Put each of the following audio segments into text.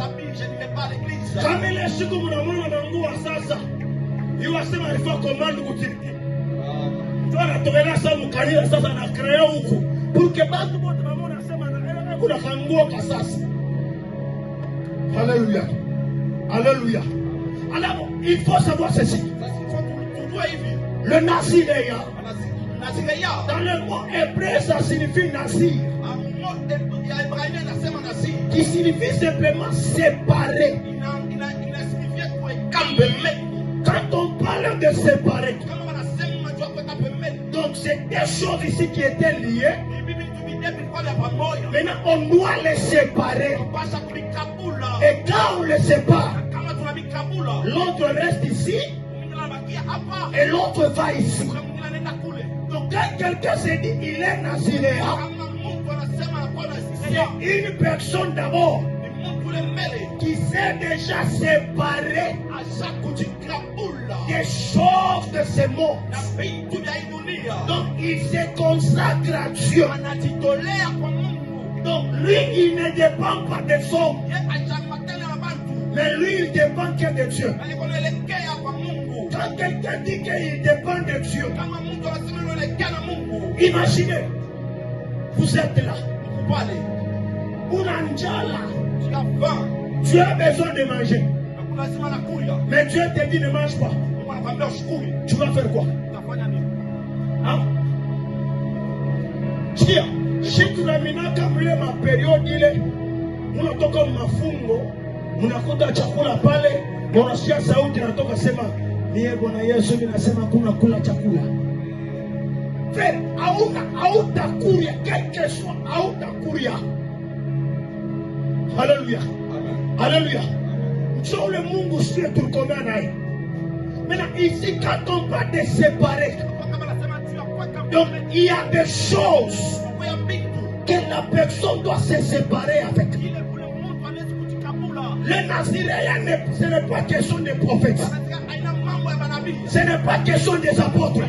s'habille, je n'irai pas à l'église. Kamele siku mnamwona na nguo sasa. Iwasema alifaa commande kutiriti. Tuana tokela sasa mkanila sasa na kreo huku. Porque basi wote wanaona sema na kuna kanguo kasasa. Alléluia. Alléluia. Alors, il faut savoir ceci. Le Naziréa, dans le mot hébreu, ça signifie Nazir. Qui signifie simplement séparer. Quand on parle de séparer, donc c'est des choses ici qui étaient liées. Maintenant, on doit les séparer. Et quand on les sépare, l'autre reste ici et l'autre va ici. Donc quand quelqu'un se dit il est naziréen, c'est une personne d'abord qui s'est déjà séparée des choses de ce monde. Donc il se consacre à Dieu. Donc lui il ne dépend pas des hommes, mais lui il dépend que de Dieu. Quand quelqu'un dit qu'il dépend de Dieu, imaginez, vous êtes là, tu as besoin de manger, mais Dieu te dit ne mange pas. Tu vas faire quoi? Hein? Chia, si tunaminaka mle maperiodi ile munatoka mafungo, munakuta chakula pale, unasikia sauti inatoka sema niye Bwana Yesu ninasema kuna kula chakula. Frère, hautakuria quelque soit, hautakuria. Alléluia. Alléluia. Ndio le Mungu sio tulikomea naye. Maintenant ici quand on parle de séparer, donc il y a des choses que la personne doit se séparer avec. Le Naziréen, ce n'est pas question des prophètes. Ce n'est pas question des apôtres.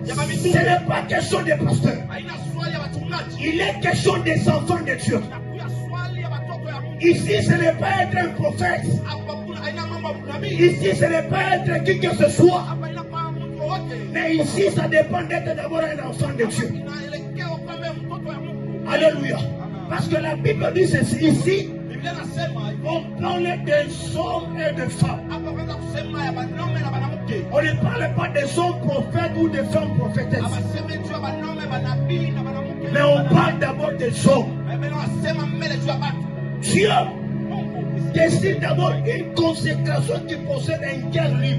Ce n'est pas question des pasteurs. Il est question des enfants de Dieu. Ici, ce n'est pas être un prophète. Ici, ce n'est pas être qui que ce soit. Mais ici, ça dépend d'être d'abord un enfant de Dieu. Alléluia. Parce que la Bible dit ceci ici. On parle des hommes et des femmes. On ne parle pas des hommes prophètes ou des femmes prophétesses. Mais on parle d'abord des hommes. Dieu décide d'abord une consécration qui possède un cœur libre.